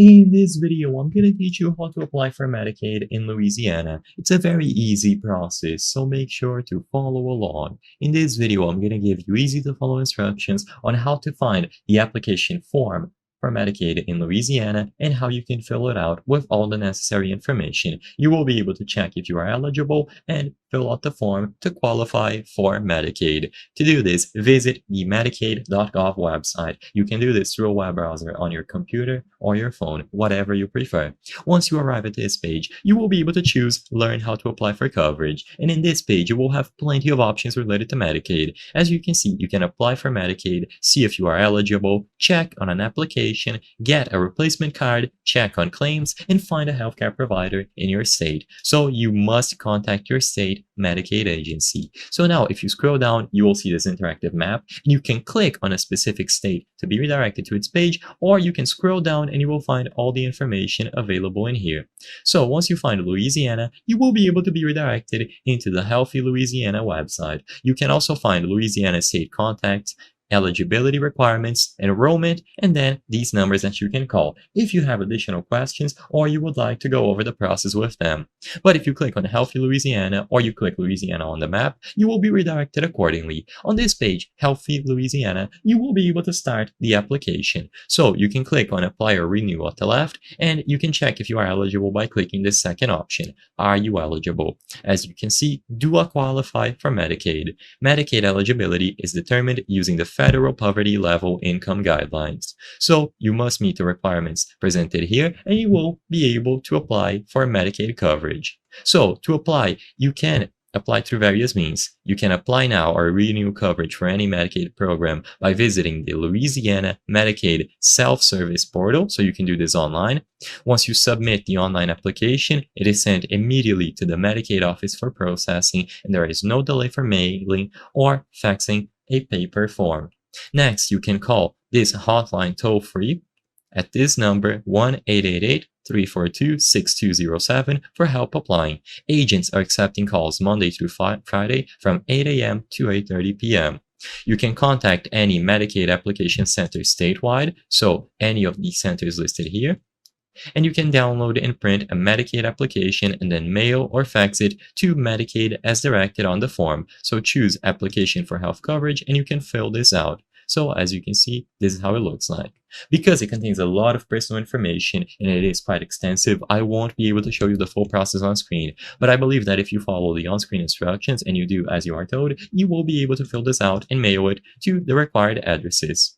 In this video, I'm going to teach you how to apply for Medicaid in Louisiana. It's a very easy process, so make sure to follow along. In this video, I'm going to give you easy to follow instructions on how to find the application form for Medicaid in Louisiana and how you can fill it out with all the necessary information. You will be able to check if you are eligible and fill out the form to qualify for Medicaid. To do this, visit the Medicaid.gov website. You can do this through a web browser on your computer or your phone, whatever you prefer. Once you arrive at this page, you will be able to choose Learn how to apply for coverage. And in this page, you will have plenty of options related to Medicaid. As you can see, you can apply for Medicaid, see if you are eligible, check on an application, get a replacement card, check on claims, and find a healthcare provider in your state. So you must contact your state Medicaid agency. So now if you scroll down, you will see this interactive map, and you can click on a specific state to be redirected to its page, or you can scroll down and you will find all the information available in here. So once you find Louisiana, you will be able to be redirected into the Healthy Louisiana website. You can also find Louisiana state contacts, eligibility requirements, enrollment, and then these numbers that you can call if you have additional questions or you would like to go over the process with them. But if you click on Healthy Louisiana or you click Louisiana on the map, you will be redirected accordingly. On this page, Healthy Louisiana, you will be able to start the application. So you can click on Apply or Renew at the left, and you can check if you are eligible by clicking the second option. Are you eligible? As you can see, do I qualify for Medicaid? Medicaid eligibility is determined using the Federal Poverty Level Income Guidelines. So you must meet the requirements presented here and you will be able to apply for Medicaid coverage. So to apply, you can apply through various means. You can apply now or renew coverage for any Medicaid program by visiting the Louisiana Medicaid self-service portal, so you can do this online. Once you submit the online application, it is sent immediately to the Medicaid office for processing, and there is no delay for mailing or faxing a paper form. Next, you can call this hotline toll-free at this number 1-888-342-6207 for help applying. Agents are accepting calls Monday through Friday from 8 a.m. to 8:30 p.m. You can contact any Medicaid application center statewide, so any of these centers listed here. And you can download and print a Medicaid application and then mail or fax it to Medicaid as directed on the form. So choose Application for Health Coverage and you can fill this out. So as you can see, this is how it looks like. Because it contains a lot of personal information and it is quite extensive, I won't be able to show you the full process on screen. But I believe that if you follow the on-screen instructions and you do as you are told, you will be able to fill this out and mail it to the required addresses.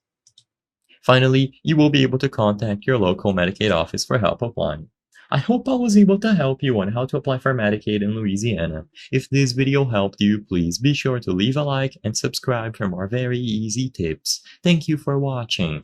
Finally, you will be able to contact your local Medicaid office for help applying. I hope I was able to help you on how to apply for Medicaid in Louisiana. If this video helped you, please be sure to leave a like and subscribe for more very easy tips. Thank you for watching.